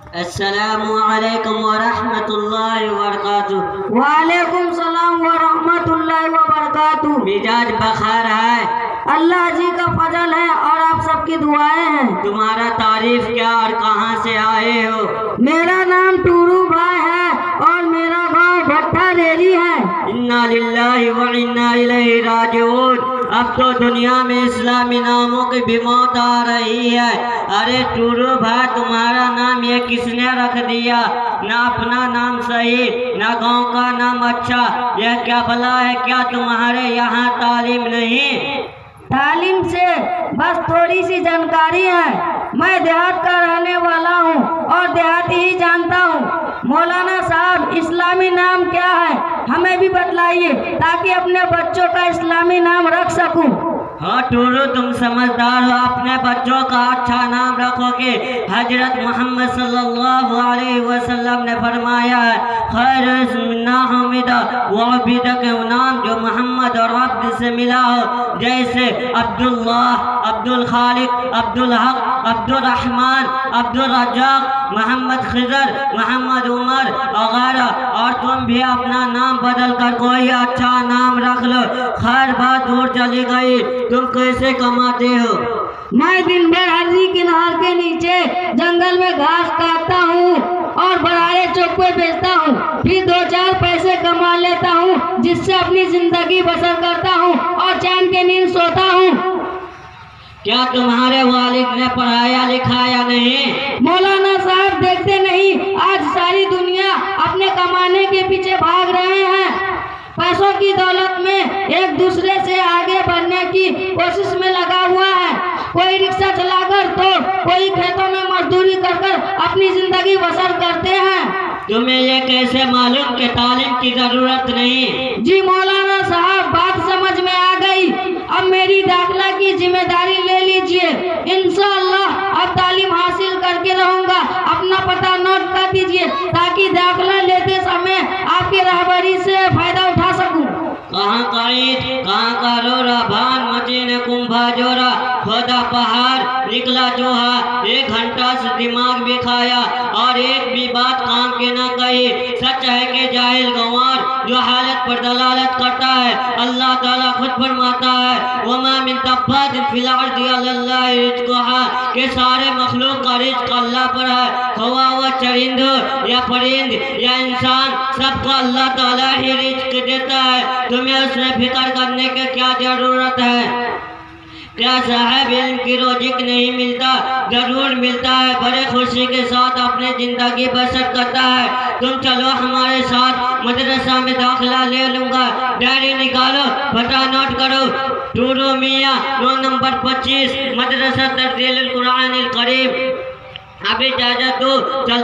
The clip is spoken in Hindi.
अस्सलामु अलैकुम व रहमतुल्लाहि व बरकातुहू। वालेकुम सलाम व रहमतुल्लाहि व बरकातुहू। मिजाज बखार है? अल्लाह जी का फजल है और आप सबकी दुआएं हैं। तुम्हारा तारीफ क्या और कहाँ से आए हो? मेरा नाम टूरू भाई है और मेरा गांव भट्टा रेली है। इन्ना लिल्लाहि व इन्ना इलैहि राजिऊन। अब तो दुनिया में इस्लामी नामों की भी मौत आ रही है। अरे टूरू भाई, तुम्हारा नाम ये किसने रख दिया? ना अपना नाम सही, ना गांव का नाम अच्छा, यह क्या भला है? क्या तुम्हारे यहाँ तालीम नहीं? तालीम से बस थोड़ी सी जानकारी है। मैं देहात का रहने वाला हूँ और देहाती ही जानता हूँ। मौलाना साहब, इस्लामी नाम क्या है हमें भी बतलाइए ताकि अपने बच्चों का इस्लामी नाम रख सकूं। हाँ टूरू, तुम समझदार हो, अपने बच्चों का अच्छा नाम रखोगे। हजरत मोहम्मद सल्लल्लाहु अलैहि वसल्लम ने फरमाया है, खैर इस्मिना हमीदा वो अबीदा के नाम जो मोहम्मद और अब्द से मिला हो, जैसे अब्दुल्लाह, अब्दुल खालिक, अब्दुल हक, अब्दुल रहमान, अब्दुल रज्जाक, मोहम्मद खिजर, मोहम्मद उमर वगैरह। और तुम भी अपना नाम बदल कर कोई अच्छा नाम रख लो। खैर बात दूर चली गई, तुम कैसे कमाते हो? मैं दिन भर हरदी की नहर के नीचे जंगल में घास काटता हूँ और बड़ाड़े चौक पे बेचता हूँ, फिर 2-4 पैसे कमा लेता हूँ, जिससे अपनी जिंदगी बसर करता हूँ और चैन के नींद सोता हूँ। क्या तुम्हारे वालिद ने पढ़ाया लिखाया नहीं? मौलाना साहब, देखते नहीं आज सारी दुनिया अपने कमाने के पीछे भाग रहे हैं। पैसों की दौलत में एक दूसरे से आगे बढ़ने की कोशिश में लगा हुआ है। कोई रिक्शा चलाकर तो कोई खेतों में मजदूरी कर अपनी जिंदगी बसर करते हैं। तुम्हें ये कैसे मालूम कि तालीम की जरूरत नहीं? जी मौलाना साहब, बात समझ में आ गई। अब मेरी दाखिला की जिम्मेदारी ले लीजिए। इंशाअल्लाह अब तालीम हासिल करके रहूंगा। अपना पता नोट कर दीजिए ताकि दाखिला लेते समय आपकी रहबरी से फायदा उठा सकूं। कहाँ का ईट, कहाँ का रोरा, भान मचीने कुंभा जोरा, खोदा पहाड़ निकला चूहा, 1 घंटा से दिमाग भी खाया और एक भी बात काम के न कही। सच है कि जाहिल गंवार जो हालत पर दलालत करता है, अल्लाह ताला खुद फरमाता है, वमा मिन दब्बातिन फिल अर्दि अल्लाहि रिज़्क़ुहा, के सारे मखलूक का रिज़्क़ अल्लाह पर है। हवा व चरिंद या परिंद या इंसान, सबको अल्लाह ताला ही रिज़्क़ देता है। तुम्हें उसमें फिक्र करने की क्या जरूरत है? क्या साहब इल्म की रोज़ी नहीं मिलता? जरूर मिलता है, बड़े खुशी के साथ अपनी जिंदगी बसर करता है। तुम चलो हमारे साथ, मदरसा में दाखिला ले लूंगा। डायरी निकालो, पता नोट करो। टूरू मियाँ 9 नंबर 25, मदरसा तर्तील अलकरआन अलकरीम। अभी इजाजत दो, चल